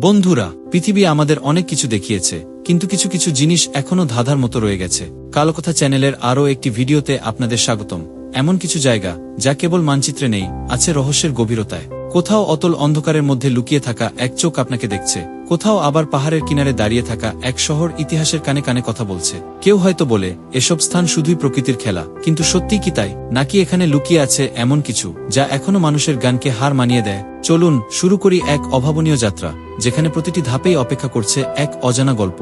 বন্ধুরা, পৃথিবী আমাদের অনেক কিছু দেখিয়েছে, কিন্তু কিছু কিছু জিনিস এখনো ধাঁধার মতো রয়ে গেছে। কালকথা চ্যানেলের আরও একটি ভিডিওতে আপনাদের স্বাগতম। এমন কিছু জায়গা যা কেবল মানচিত্রে নেই, আছে রহস্যের গভীরতায়। কোথাও অতল অন্ধকারের মধ্যে লুকিয়ে থাকা এক চোখ আপনাকে দেখছে, কোথাও আবার পাহাড়ের কিনারে দাঁড়িয়ে থাকা এক শহর ইতিহাসের কানে কানে কথা বলছে। কেউ হয়তো বলে এসব স্থান শুধুই প্রকৃতির খেলা, কিন্তু সত্যিই কি তাই? নাকি এখানে লুকিয়ে আছে এমন কিছু যা এখনো মানুষের গানকে হার মানিয়ে দেয়? চলুন শুরু করি এক অভাবনীয় যাত্রা, যেখানে প্রতিটি ধাপেই অপেক্ষা করছে এক অজানা গল্প।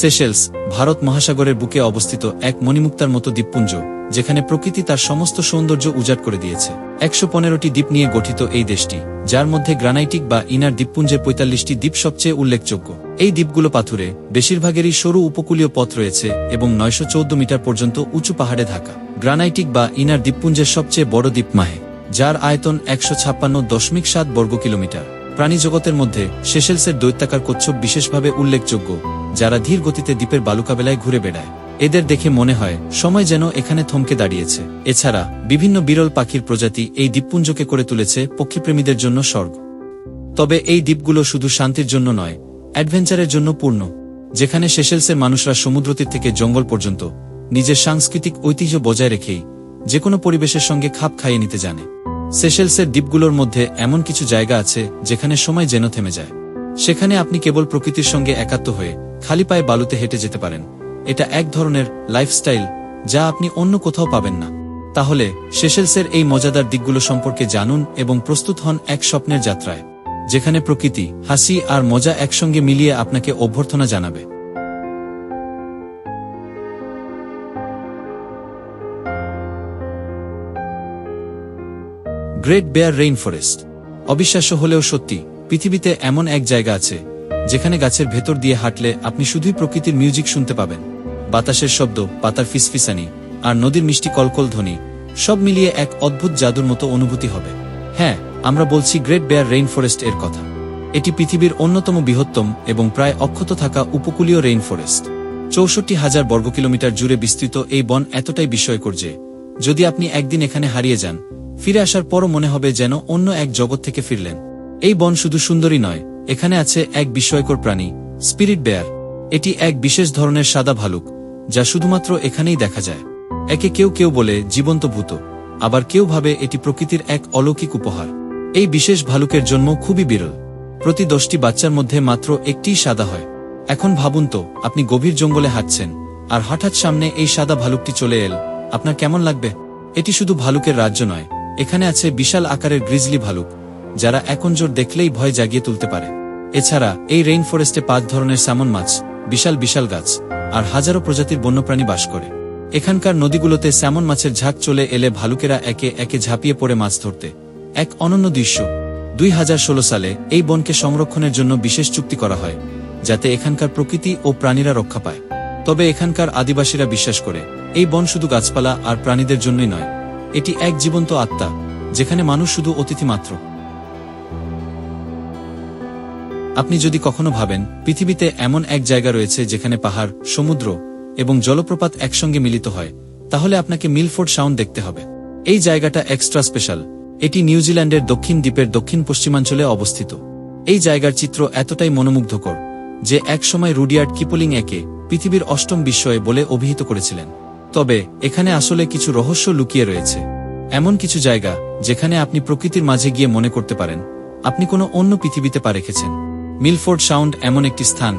সেশেলস, ভারত মহাসাগরের বুকে অবস্থিত এক মণিমুক্তার মতো দ্বীপপুঞ্জ, যেখানে প্রকৃতি তার সমস্ত সৌন্দর্য উজাড় করে দিয়েছে। ১১৫টি দ্বীপ নিয়ে গঠিত এই দেশটি, যার মধ্যে গ্রানাইটিক বা ইনার দ্বীপপুঞ্জের ৪৫টি দ্বীপ সবচেয়ে উল্লেখযোগ্য। এই দ্বীপগুলো পাথুরে, বেশিরভাগেরই সরু উপকূলীয় পথ রয়েছে এবং ৯১৪ মিটার পর্যন্ত উঁচু পাহাড়ে ঢাকা। গ্রানাইটিক বা ইনার দ্বীপপুঞ্জের সবচেয়ে বড় দ্বীপ মাহে, যার আয়তন ১৫৬.৭ বর্গ কিলোমিটার। প্রাণীজগতের মধ্যে সেশেলসের দৈত্যাকার কচ্ছপ বিশেষভাবে উল্লেখযোগ্য, যারা ধীর গতিতে দ্বীপের বালুকাবেলায় ঘুরে বেড়ায়। এদের দেখে মনে হয় সময় যেন এখানে থমকে দাঁড়িয়েছে। এছাড়া বিভিন্ন বিরল পাখির প্রজাতি এই দ্বীপপুঞ্জকে করে তুলেছে পক্ষীপ্রেমীদের জন্য স্বর্গ। তবে এই দ্বীপগুলো শুধু শান্তির জন্য নয়, অ্যাডভেঞ্চারের জন্য পূর্ণ, যেখানে সেশেলসের মানুষরা সমুদ্রতীর থেকে জঙ্গল পর্যন্ত নিজের সাংস্কৃতিক ঐতিহ্য বজায় রেখেই যেকোনো পরিবেশের সঙ্গে খাপ খাইয়ে নিতে জানে। সেশেলসের দ্বীপগুলোর মধ্যে এমন কিছু জায়গা আছে যেখানে সময় যেন থেমে যায়। সেখানে আপনি কেবল প্রকৃতির সঙ্গে একাত্ম হয়ে খালি পায়ে বালুতে হেঁটে যেতে পারেন। এটা এক ধরনের লাইফস্টাইল যা আপনি অন্য কোথাও পাবেন না। তাহলে সেশেলসের এই মজাদার দিকগুলো সম্পর্কে জানুন এবং প্রস্তুত হন এক স্বপ্নের যাত্রায়, যেখানে প্রকৃতি, হাসি আর মজা একসঙ্গে মিলিয়ে আপনাকে অভ্যর্থনা জানাবে। Great Bear Rainforest. অবিশ্বাস্য হলেও সত্যি, পৃথিবীতে এমন এক জায়গা আছে যেখানে গাছের ভেতর দিয়ে হাঁটলে আপনি শুধুই প্রকৃতির মিউজিক শুনতে পাবেন। বাতাসের শব্দ, পাতার ফিসফিসানি আর নদীর মিষ্টি কলকল ধ্বনি, সব মিলিয়ে এক অদ্ভুত জাদুর মতো অনুভূতি হবে। হ্যাঁ, আমরা বলছি গ্রেট বেয়ার রেইন ফরেস্ট এর কথা। এটি পৃথিবীর অন্যতম বৃহত্তম এবং প্রায় অক্ষত থাকা উপকূলীয় রেইন ফরেস্ট। ৬৪,০০০ বর্গ কিলোমিটার জুড়ে বিস্তৃত এই বন এতটাই বিস্ময়কর যে যদি আপনি একদিন এখানে হারিয়ে যান, ফিরে আসার পরও মনে হবে যেন অন্য এক জগৎ থেকে ফিরলেন। এই বন শুধু সুন্দরী নয়, এখানে আছে এক বিস্ময়কর প্রাণী, স্পিরিট বেয়ার। এটি এক বিশেষ ধরনের সাদা ভালুক, যা শুধুমাত্র এখানেই দেখা যায়। একে কেউ কেউ বলে জীবন্ত ভূত, আবার কেউ ভাবে এটি প্রকৃতির এক অলৌকিক উপহার। এই বিশেষ ভালুকের জন্ম খুবই বিরল। প্রতি ১০টি বাচ্চার মধ্যে মাত্র একটিই সাদা হয়। এখন ভাবুন তো, আপনি গভীর জঙ্গলে হাঁটছেন আর হঠাৎ সামনে এই সাদা ভালুকটি চলে এল, আপনার কেমন লাগবে? এটি শুধু ভালুকের রাজ্য নয়, এখানে আছে বিশাল আকারের গ্রিজলি ভালুক, যারা একনজোর দেখলেই ভয় জাগিয়ে তুলতে পারে। এছাড়া এই রেইন ফরেস্টে ৫ ধরনের স্যামন মাছ, বিশাল বিশাল গাছ আর হাজারো প্রজাতির বন্যপ্রাণী বাস করে। এখানকার নদীগুলোতে স্যামন মাছের ঝাঁক চলে এলে ভালুকেরা একে একে ঝাঁপিয়ে পড়ে মাছ ধরতে, এক অনন্য দৃশ্য। ২০১৬ সালে এই বনকে সংরক্ষণের জন্য বিশেষ চুক্তি করা হয়, যাতে এখানকার প্রকৃতি ও প্রাণীরা রক্ষা পায়। তবে এখানকার আদিবাসীরা বিশ্বাস করে এই বন শুধু গাছপালা আর প্রাণীদের জন্যই নয়, এটি এক জীবন্ত আত্মা, যেখানে মানুষ শুধু অতিথি মাত্র। আপনি যদি কখনো ভাবেন পৃথিবীতে এমন এক জায়গা রয়েছে যেখানে পাহাড়, সমুদ্র এবং জলপ্রপাত একসঙ্গে মিলিত হয়, তাহলে আপনাকে মিলফোর্ড সাউন্ড দেখতে হবে। এই জায়গাটা এক্সট্রা স্পেশাল। এটি নিউজিল্যান্ডের দক্ষিণ দ্বীপের দক্ষিণ পশ্চিমাঞ্চলে অবস্থিত। এই জায়গার চিত্র এতটাই মনোমুগ্ধকর যে একসময় রুডিয়ার্ড কিপলিং একে পৃথিবীর অষ্টম বিস্ময় বলে অভিহিত করেছিলেন। তবে এখানে আসলে কিছু রহস্য লুকিয়ে রয়েছে। এমন কিছু জায়গা যেখানে আপনি প্রকৃতির মাঝে গিয়ে মনে করতে পারেন আপনি কোনো অন্য পৃথিবীতে পা রেখেছেন। মিলফোর্ড সাউন্ড এমন একটি স্থান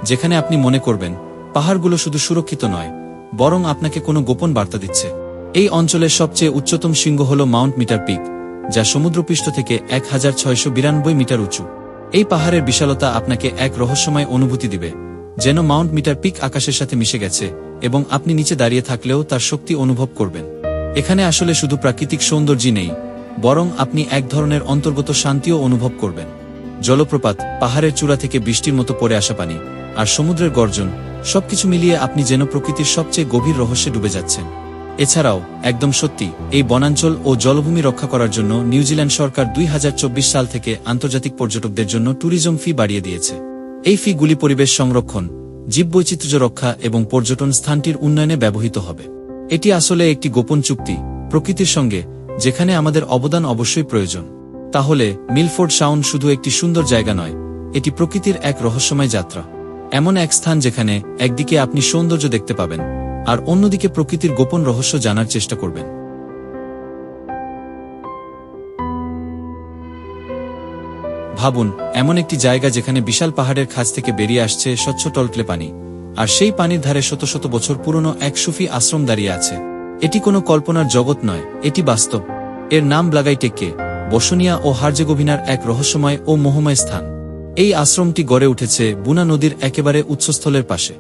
যেখানে আপনি মনে করবেন পাহাড়গুলো শুধু সুরক্ষিত নয়, বরং আপনাকে কোনো গোপন বার্তা দিচ্ছে। এই অঞ্চলের সবচেয়ে উচ্চতম শৃঙ্গ হল মাউন্ট মিটার পিক, যা সমুদ্রপৃষ্ঠ থেকে ১৬৯২ মিটার উঁচু। এই পাহাড়ের বিশালতা আপনাকে এক রহস্যময় অনুভূতি দিবে, যেন মাউন্ট মিটার পিক আকাশের সাথে মিশে গেছে এবং আপনি নিচে দাঁড়িয়ে থাকলেও তার শক্তি অনুভব করবেন। এখানে আসলে শুধু প্রাকৃতিক সৌন্দর্যই নেই, বরং আপনি এক ধরনের অন্তর্গত শান্তিও অনুভব করবেন। জলপ্রপাত, পাহাড়ের চূড়া থেকে বৃষ্টির মতো পড়ে আসা পানি আর সমুদ্রের গর্জন, সবকিছু মিলিয়ে আপনি যেন প্রকৃতির সবচেয়ে গভীর রহস্যে ডুবে যাচ্ছেন। এছাড়াও একদম সত্যি, এই বনাঞ্চল ও জলভূমি রক্ষা করার জন্য নিউজিল্যান্ড সরকার ২০২৪ সাল থেকে আন্তর্জাতিক পর্যটকদের জন্য ট্যুরিজম ফি বাড়িয়ে দিয়েছে। এই ফিগুলি পরিবেশ সংরক্ষণ, জীববৈচিত্র্য রক্ষা এবং পর্যটন স্থানটির উন্নয়নে ব্যবহৃত হবে। এটি আসলে একটি গোপন চুক্তি প্রকৃতির সঙ্গে, যেখানে আমাদের অবদান অবশ্যই প্রয়োজন। তাহলে মিলফোর্ড সাউন্ড শুধু একটি সুন্দর জায়গা নয়, এটি প্রকৃতির এক রহস্যময় যাত্রা। এমন এক স্থান যেখানে একদিকে আপনি সৌন্দর্য দেখতে পাবেন আর অন্যদিকে প্রকৃতির গোপন রহস্য জানার চেষ্টা করবেন। ভাবুন, এমন একটি জায়গা যেখানে বিশাল পাহাড়ের খাঁজ থেকে বেরিয়ে আসছে স্বচ্ছ টলটলে পানি, আর সেই পানির ধারে শত শত বছর পুরনো এক সুফি আশ্রম দাঁড়িয়ে আছে। এটি কোনো কল্পনার জগৎ নয়, এটি বাস্তব। এর নাম ব্লাগাই টেক্কে, বসনিয়া ও হার্জেগোভিনার এক রহস্যময় ও মোহময় স্থান। এই আশ্রমটি গড়ে উঠেছে বুনা নদীর একেবারে উৎসস্থলের পাশে।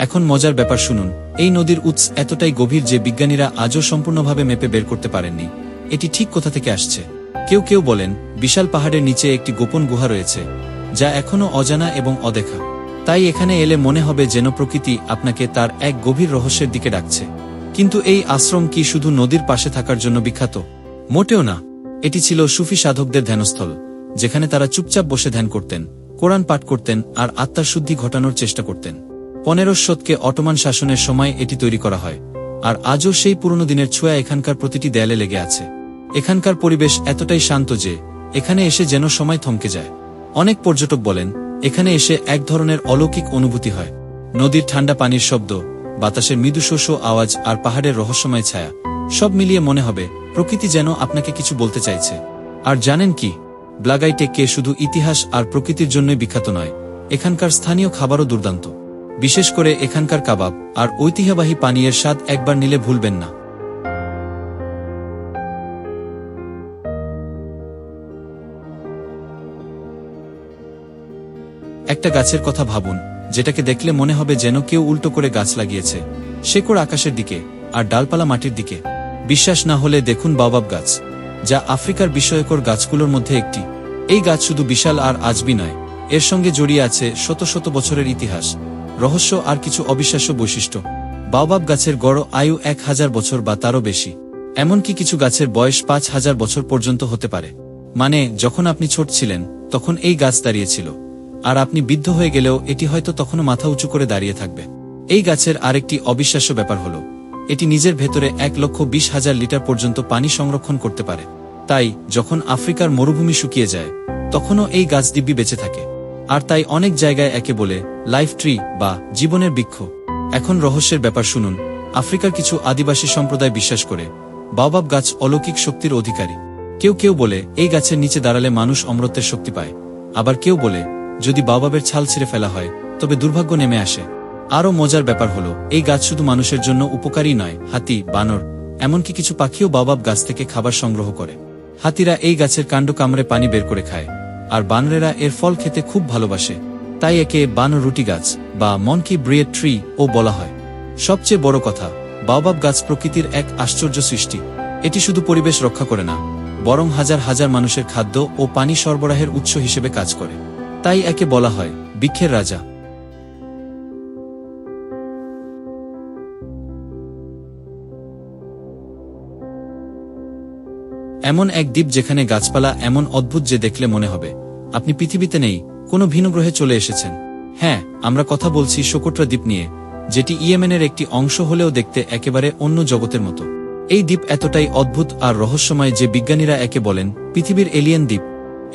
এখন মজার ব্যাপার শুনুন, এই নদীর উৎস এতটাই গভীর যে বিজ্ঞানীরা আজও সম্পূর্ণভাবে মেপে বের করতে পারেননি এটি ঠিক কোথা থেকে আসছে। কেউ কেউ বলেন বিশাল পাহাড়ের নিচে একটি গোপন গুহা রয়েছে, যা এখনও অজানা এবং অদেখা। তাই এখানে এলে মনে হবে যেন প্রকৃতি আপনাকে তার এক গভীর রহস্যের দিকে ডাকছে। কিন্তু এই আশ্রম কি শুধু নদীর পাশে থাকার জন্য বিখ্যাত? মোটেও না। এটি ছিল সুফি সাধকদের ধ্যানস্থল, যেখানে তারা চুপচাপ বসে ধ্যান করতেন, কোরআন পাঠ করতেন আর আত্মার শুদ্ধি ঘটানোর চেষ্টা করতেন। 15 শতকে অটোমান শাসনের সময় এটি তৈরি করা হয়, আর আজও সেই পুরনো দিনের ছোঁয়া এখানকার প্রতিটি দেয়ালে লেগে আছে। এখানকার পরিবেশ এতটাই শান্ত যে এখানে এসে যেন সময় থমকে যায়। অনেক পর্যটক বলেন এখানে এসে এক ধরনের অলৌকিক অনুভূতি হয়। নদীর ঠান্ডা পানির শব্দ, বাতাসের মৃদু শোষ আওয়াজ আর পাহাড়ের রহস্যময় ছায়া, সব মিলিয়ে মনে হবে প্রকৃতি যেন আপনাকে কিছু বলতে চাইছে। আর জানেন কি, ব্লাগাই টেক্কে শুধু ইতিহাস আর প্রকৃতির জন্যই বিখ্যাত নয়, এখানকার স্থানীয় খাবারও দুর্দান্ত। বিশেষ করে এখানকার কাবাব আর ঐতিহ্যবাহী পানীয়ের স্বাদ একবার নিলে ভুলবেন না। একটা গাছের কথা ভাবুন, যেটাকে দেখলে মনে হবে যেন কেউ উল্টো করে গাছ লাগিয়েছে, শেকড় আকাশের দিকে আর ডালপালা মাটির দিকে। বিশ্বাস না হলে দেখুন বাওবাব গাছ, যা আফ্রিকার বিস্ময়কর গাছগুলোর মধ্যে একটি। এই গাছ শুধু বিশাল আর আজবি নয়, এর সঙ্গে জড়িয়ে আছে শত শত বছরের ইতিহাস, রহস্য আর কিছু অবিশ্বাস্য বৈশিষ্ট্য। বাওবাব গাছের গড় আয়ু 1000 বছর বা তারও বেশি। এমনকি কিছু গাছের বয়স 5000 বছর পর্যন্ত হতে পারে। মানে যখন আপনি ছোট ছিলেন তখন এই গাছ দাঁড়িয়েছিল, আর আপনি বৃদ্ধ হয়ে গেলেও এটি হয়তো তখনও মাথা উঁচু করে দাঁড়িয়ে থাকবে। এই গাছের আরেকটি অবিশ্বাস্য ব্যাপার হলো এটি নিজের ভেতরে 1,20,000 লিটার পর্যন্ত পানি সংরক্ষণ করতে পারে। তাই যখন আফ্রিকার মরুভূমি শুকিয়ে যায় তখনও এই গাছ দিব্যি বেঁচে থাকে। আর তাই অনেক জায়গায় একে বলে লাইফ ট্রি বা জীবনের বৃক্ষ। এখন রহস্যের ব্যাপার শুনুন, আফ্রিকার কিছু আদিবাসী সম্প্রদায় বিশ্বাস করে বাওবাব গাছ অলৌকিক শক্তির অধিকারী। কেউ কেউ বলে এই গাছের নিচে দাঁড়ালে মানুষ অমরত্বের শক্তি পায়, আবার কেউ বলে যদি বাওবাবের ছাল ছিঁড়ে ফেলা হয় তবে দুর্ভাগ্য নেমে আসে। আরও মজার ব্যাপার হলো এই গাছ শুধু মানুষের জন্য উপকারী নয়, হাতি, বানর, এমনকি কিছু পাখিও বাওবাব গাছ থেকে খাবার সংগ্রহ করে। হাতিরা এই গাছের কাণ্ড কামড়ে পানি বের করে খায়, আর বানরেরা এর ফল খেতে খুব ভালোবাসে। তাই একে বানর রুটি গাছ বা মনকি ব্রিয়েড ট্রি ও বলা হয়। সবচেয়ে বড় কথা, বাওবাব গাছ প্রকৃতির এক আশ্চর্য সৃষ্টি। এটি শুধু পরিবেশ রক্ষা করে না, বরং হাজার হাজার মানুষের খাদ্য ও পানি সরবরাহের উৎস হিসেবে কাজ করে। তাই একে বলা হয় বৃক্ষের রাজা। এমন এক দ্বীপ যেখানে গাছপালা এমন অদ্ভুত যে দেখলে মনে হবে আপনি পৃথিবীতে নেই, কোনো ভিন্ন গ্রহে চলে এসেছেন। হ্যাঁ, আমরা কথা বলছি সোকোট্রা দ্বীপ নিয়ে, যেটি ইয়েমেনের একটি অংশ হলেও দেখতে একেবারে অন্য জগতের মতো। এই দ্বীপ এতটাই অদ্ভুত আর রহস্যময় যে বিজ্ঞানীরা একে বলেন পৃথিবীর এলিয়েন দ্বীপ।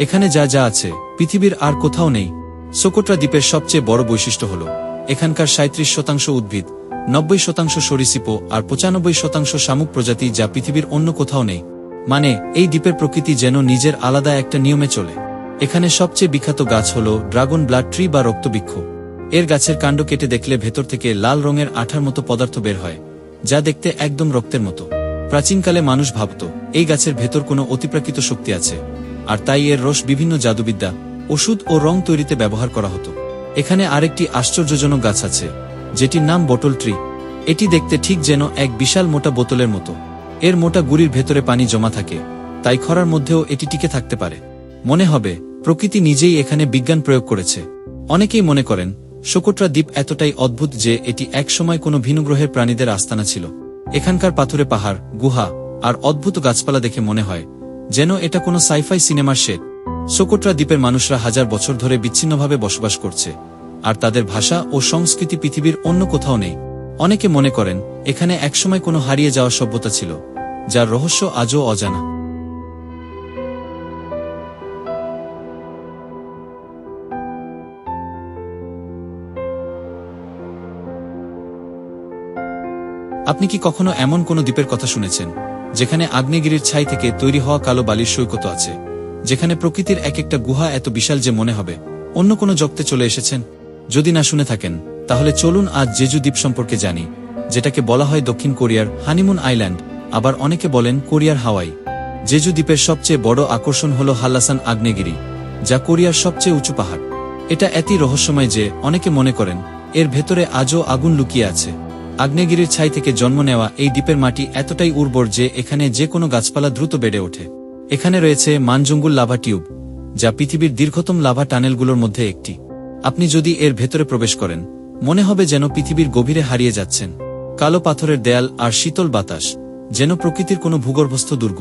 এখানে যা যা আছে পৃথিবীর আর কোথাও নেই। সোকোট্রা দ্বীপের সবচেয়ে বড় বৈশিষ্ট্য হল এখানকার 37% উদ্ভিদ, 90% সরীসৃপ আর 95% শামুক প্রজাতি, যা পৃথিবীর অন্য কোথাও নেই। মানে এই দ্বীপের প্রকৃতি যেন নিজের আলাদা একটা নিয়মে চলে। এখানে সবচেয়ে বিখ্যাত গাছ হল ড্রাগন ব্লাড ট্রি বা রক্তবৃক্ষ। এর গাছের কাণ্ড কেটে দেখলে ভেতর থেকে লাল রঙের আঠার মতো পদার্থ বের হয়, যা দেখতে একদম রক্তের মতো। প্রাচীনকালে মানুষ ভাবত এই গাছের ভেতর কোনো অতিপ্রাকৃত শক্তি আছে, আর তাই এর রস বিভিন্ন জাদুবিদ্যা, ওষুধ ও রং তৈরিতে ব্যবহার করা হতো। এখানে আরেকটি আশ্চর্যজনক গাছ আছে যেটির নাম বটল ট্রি। এটি দেখতে ঠিক যেন এক বিশাল মোটা বোতলের মতো। এর মোটা গুড়ির ভেতরে পানি জমা থাকে, তাই খরার মধ্যেও এটি টিকে থাকতে পারে। মনে হবে প্রকৃতি নিজেই এখানে বিজ্ঞান প্রয়োগ করেছে। অনেকেই মনে করেন সোকোট্রা দ্বীপ এতটাই অদ্ভুত যে এটি একসময় কোনো ভিন্ন গ্রহের প্রাণীদের আস্তানা ছিল। এখানকার পাথুরে পাহাড়, গুহা আর অদ্ভুত গাছপালা দেখে মনে হয় যেন এটা কোনো সাইফাই সিনেমার সেট। সোকোট্রা দ্বীপের মানুষরা হাজার বছর ধরে বিচ্ছিন্নভাবে বসবাস করছে, আর তাদের ভাষা ও সংস্কৃতি পৃথিবীর অন্য কোথাও নেই। অনেকে মনে করেন এখানে একসময় কোনো হারিয়ে যাওয়া সভ্যতা ছিল, যার রহস্য আজও অজানা। আপনি কি কখনো এমন কোনো দ্বীপের কথা শুনেছেন যেখানে আগ্নেয়গিরির ছাই থেকে তৈরি হওয়া কালো বালির সৈকত আছে, যেখানে প্রকৃতির এক একটা গুহা এত বিশাল যে মনে হবে অন্য কোনো জগতে চলে এসেছেন? যদি না শুনে থাকেন তাহলে চলুন আজ জেজু দ্বীপ সম্পর্কে জানি, যেটাকে বলা হয় দক্ষিণ কোরিয়ার হানিমুন আইল্যান্ড, আবার অনেকে বলেন কোরিয়ার হাওয়াই। জেজু দ্বীপের সবচেয়ে বড় আকর্ষণ হল হাল্লাসান আগ্নেয়গিরি, যা কোরিয়ার সবচেয়ে উঁচু পাহাড়। এটা এতই রহস্যময় যে অনেকে মনে করেন এর ভেতরে আজও আগুন লুকিয়ে আছে। আগ্নেয়গিরির ছাই থেকে জন্ম নেওয়া এই দ্বীপের মাটি এতটাই উর্বর যে এখানে যে কোনো গাছপালা দ্রুত বেড়ে ওঠে। এখানে রয়েছে মানজঙ্গুল লাভা টিউব, যা পৃথিবীর দীর্ঘতম লাভা টানেলগুলোর মধ্যে একটি। আপনি যদি এর ভেতরে প্রবেশ করেন মনে হবে যেন পৃথিবীর গভীরে হারিয়ে যাচ্ছেন। কালো পাথরের দেয়াল আর শীতল বাতাস যেন প্রকৃতির কোনো ভূগর্ভস্থ দুর্গ।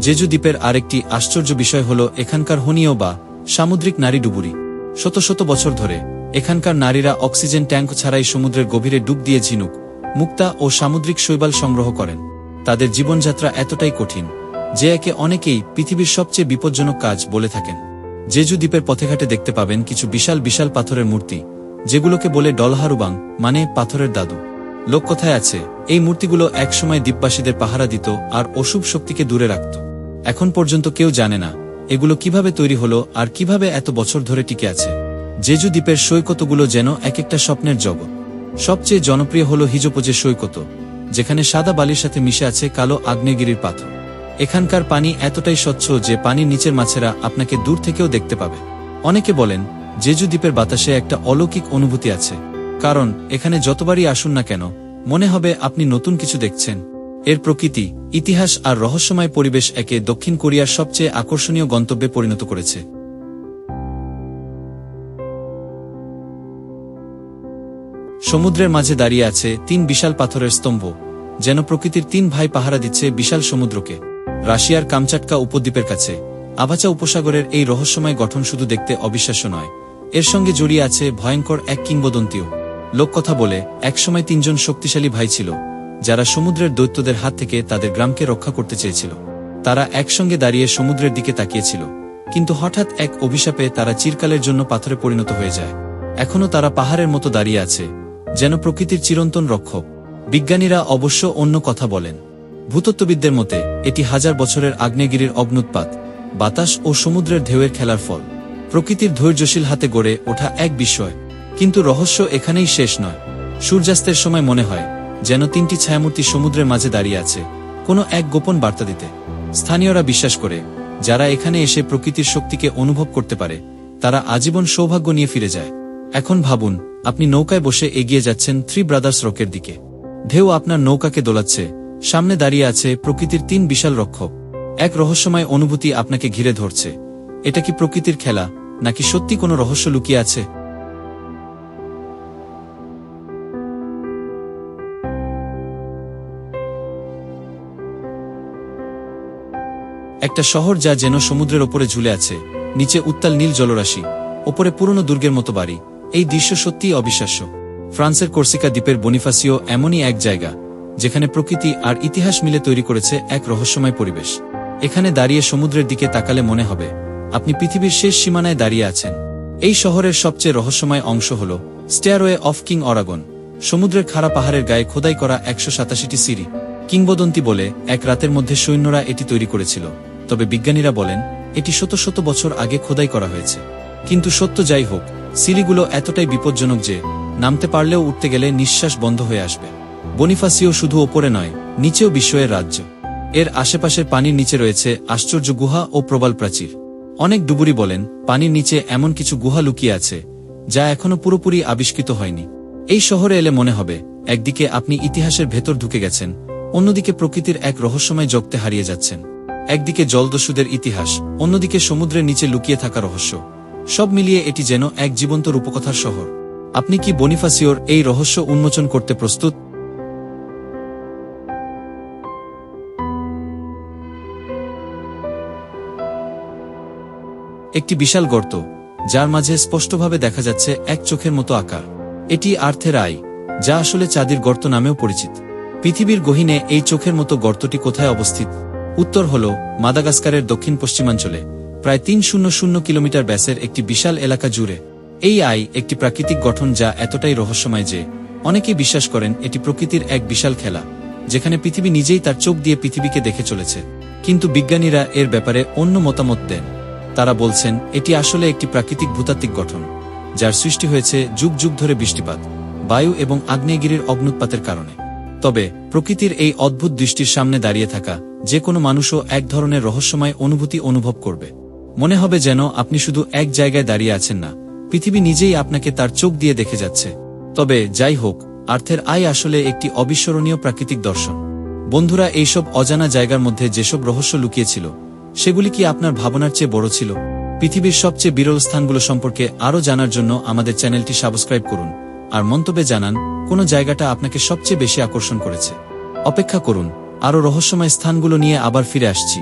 জেজু দ্বীপের আরেকটি আশ্চর্য বিষয় হল এখানকার হনীয় বা সামুদ্রিক নারী ডুবুরি। শত শত বছর ধরে এখানকার নারীরা অক্সিজেন ট্যাঙ্ক ছাড়াই সমুদ্রের গভীরে ডুব দিয়ে ঝিনুক, মুক্তা ও সামুদ্রিক শৈবাল সংগ্রহ করেন। তাদের জীবনযাত্রা এতটাই কঠিন যে একে অনেকেই পৃথিবীর সবচেয়ে বিপজ্জনক কাজ বলে থাকেন। জেজু দ্বীপের পথেঘাটে দেখতে পাবেন কিছু বিশাল বিশাল পাথরের মূর্তি, যেগুলোকে বলে ডলহারুবাং, মানে পাথরের দাদু। লোককথায় আছে এই মূর্তিগুলো একসময় দ্বীপবাসীদের পাহারা দিত আর অশুভ শক্তিকে দূরে রাখত। এখন পর্যন্ত কেউ জানে না এগুলো কিভাবে তৈরি হলো আর কিভাবে এত বছর ধরে টিকে আছে। জেজু দ্বীপের সৈকতগুলো যেন এক একটা স্বপ্নের জগৎ। সবচেয়ে জনপ্রিয় হল হিজোপোজের সৈকত, যেখানে সাদা বালির সাথে মিশে আছে কালো আগ্নেয়গিরির পাথর। এখানকার পানি এতটাই স্বচ্ছ যে পানির নিচের মাছেরা আপনাকে দূর থেকেও দেখতে পাবে। অনেকে বলেন জেজু দ্বীপের বাতাসে একটা অলৌকিক অনুভূতি আছে, কারণ এখানে যতবারই আসুন না কেন মনে হবে আপনি নতুন কিছু দেখছেন। এর প্রকৃতি, ইতিহাস আর রহস্যময় পরিবেশ একে দক্ষিণ কোরিয়ার সবচেয়ে আকর্ষণীয় গন্তব্যে পরিণত করেছে। সমুদ্রের মাঝে দাঁড়িয়ে আছে তিন বিশাল পাথরের স্তম্ভ, যেন প্রকৃতির তিন ভাই পাহারা দিচ্ছে বিশাল সমুদ্রকে। রাশিয়ার কামচাটকা উপদ্বীপের কাছে আভাচা উপসাগরের এই রহস্যময় গঠন শুধু দেখতে অবিশ্বাস্য নয়, এর সঙ্গে জড়িয়ে আছে ভয়ঙ্কর এক কিংবদন্তিও। লোককথা বলে একসময় তিনজন শক্তিশালী ভাই ছিল, যারা সমুদ্রের দৈত্যদের হাত থেকে তাদের গ্রামকে রক্ষা করতে চেয়েছিল। তারা একসঙ্গে দাঁড়িয়ে সমুদ্রের দিকে তাকিয়েছিল, কিন্তু হঠাৎ এক অভিশাপে তারা চিরকালের জন্য পাথরে পরিণত হয়ে যায়। এখনও তারা পাহাড়ের মতো দাঁড়িয়ে আছে, যেন প্রকৃতির চিরন্তন রক্ষক। বিজ্ঞানীরা অবশ্য অন্য কথা বলেন। ভূতত্ত্ববিদদের মতে এটি হাজার বছরের আগ্নেয়গিরির অগ্নুৎপাত, বাতাস ও সমুদ্রের ঢেউয়ের খেলার ফল। প্রকৃতির ধৈর্যশীল হাতে গড়ে ওঠা এক বিস্ময়। কিন্তু রহস্য এখানেই শেষ নয়। সূর্যাস্তের সময় মনে হয় যেন তিনটি ছায়ামূর্তি সমুদ্রের মাঝে দাঁড়িয়ে আছে, কোনো এক গোপন বার্তা দিতে। স্থানীয়রা বিশ্বাস করে যারা এখানে এসে প্রকৃতির শক্তিকে অনুভব করতে পারে তারা আজীবন সৌভাগ্য নিয়ে ফিরে যায়। এখন ভাবুন, আপনি নৌকায় বসে এগিয়ে যাচ্ছেন থ্রি ব্রাদার্স রকের দিকে। ঢেউ আপনার নৌকাকে দোলাচ্ছে, সামনে দাঁড়িয়ে আছে প্রকৃতির তিন বিশাল রক্ষক। এক রহস্যময় অনুভূতি আপনাকে ঘিরে ধরছে। এটা কি প্রকৃতির খেলা, নাকি সত্যি কোনো রহস্য লুকিয়ে আছে? একটা শহর যা যেন সমুদ্রের ওপরে ঝুলে আছে, নিচে উত্তাল নীল জলরাশি, ওপরে পুরনো দুর্গের মতো বাড়ি। এই দৃশ্য সত্যিই অবিশ্বাস্য। ফ্রান্সের কোর্সিকা দ্বীপের বনিফাসিও এমনই এক জায়গা, যেখানে প্রকৃতি আর ইতিহাস মিলে তৈরি করেছে এক রহস্যময় পরিবেশ। এখানে দাঁড়িয়ে সমুদ্রের দিকে তাকালে মনে হবে আপনি পৃথিবীর শেষ সীমানায় দাঁড়িয়ে আছেন। এই শহরের সবচেয়ে রহস্যময় অংশ হল স্টেয়ারওয়ে অফ কিং অরাগন, সমুদ্রের খাড়া পাহাড়ের গায়ে খোদাই করা 187টি সিঁড়ি। কিংবদন্তি বলে এক রাতের মধ্যে সৈন্যরা এটি তৈরি করেছিল, তবে বিজ্ঞানীরা বলেন এটি শত শত বছর আগে খোদাই করা হয়েছে। কিন্তু সত্য যাই হোক, সিঁড়িগুলো এতটাই বিপজ্জনক যে নামতে পারলেও উঠতে গেলে নিঃশ্বাস বন্ধ হয়ে আসবে। বনিফাসিও শুধু ওপরে নয়, নিচেও বিস্ময়ের রাজ্য। এর আশেপাশের পানির নিচে রয়েছে আশ্চর্য গুহা ও প্রবাল প্রাচীর। অনেক ডুবুরি বলেন পানির নিচে এমন কিছু গুহা লুকিয়ে আছে যা এখনো পুরোপুরি আবিষ্কৃত হয়নি। এই শহরে এলে মনে হবে একদিকে আপনি ইতিহাসের ভেতর ঢুকে গেছেন, অন্যদিকে প্রকৃতির এক রহস্যময় জগতে হারিয়ে যাচ্ছেন। একদিকে জলদস্যুদের ইতিহাস, অন্যদিকে সমুদ্রের নিচে লুকিয়ে থাকা রহস্য। সব মিলিয়ে এটি যেন এক জীবন্ত রূপকথার শহর। আপনি কি বনিফাসিওর এই রহস্য উন্মোচন করতে প্রস্তুত? একটি বিশাল গর্ত, যার মাঝে স্পষ্টভাবে দেখা যাচ্ছে এক চোখের মতো আকার। এটি আর্থের আই, যা আসলে চাঁদির গর্ত নামেও পরিচিত। পৃথিবীর গহীনে এই চোখের মতো গর্তটি কোথায় অবস্থিত? উত্তর হল মাদাগাস্কারের দক্ষিণ পশ্চিমাঞ্চলে, প্রায় 300 কিলোমিটার ব্যাসের একটি বিশাল এলাকা জুড়ে। এই আই একটি প্রাকৃতিক গঠন যা এতটাই রহস্যময় যে অনেকেই বিশ্বাস করেন এটি প্রকৃতির এক বিশাল খেলা। যেখানে পৃথিবী নিজেই তার চোখ দিয়ে পৃথিবীকে দেখে চলেছে। কিন্তু বিজ্ঞানীরা এর ব্যাপারে অন্য মতামত দেন। তারা বলছেন এটি আসলে একটি প্রাকৃতিক ভূতাত্ত্বিক গঠন, যার সৃষ্টি হয়েছে যুগ যুগ ধরে বৃষ্টিপাত, বায়ু এবং আগ্নেয়গিরির অগ্নুৎপাতের কারণে। তবে প্রকৃতির এই অদ্ভুত দৃষ্টির সামনে দাঁড়িয়ে থাকা যে কোনো মানুষও এক ধরনের রহস্যময় অনুভূতি অনুভব করবে। মনে হবে যেন আপনি শুধু এক জায়গায় দাঁড়িয়ে আছেন না, পৃথিবী নিজেই আপনাকে তার চোখ দিয়ে দেখে যাচ্ছে। তবে যাই হোক, আর্থের আই আসলে একটি অবিস্মরণীয় প্রাকৃতিক দর্শন। বন্ধুরা, এইসব অজানা জায়গার মধ্যে যেসব রহস্য লুকিয়েছিল, সেগুলি কি আপনার ভাবনার চেয়ে বড় ছিল? পৃথিবীর সবচেয়ে বিরল স্থানগুলো সম্পর্কে আরও জানার জন্য আমাদের চ্যানেলটি সাবস্ক্রাইব করুন, আর মন্তব্যে জানান কোন জায়গাটা আপনাকে সবচেয়ে বেশি আকর্ষণ করেছে। অপেক্ষা করুন, আরও রহস্যময় স্থানগুলো নিয়ে আবার ফিরে আসছি।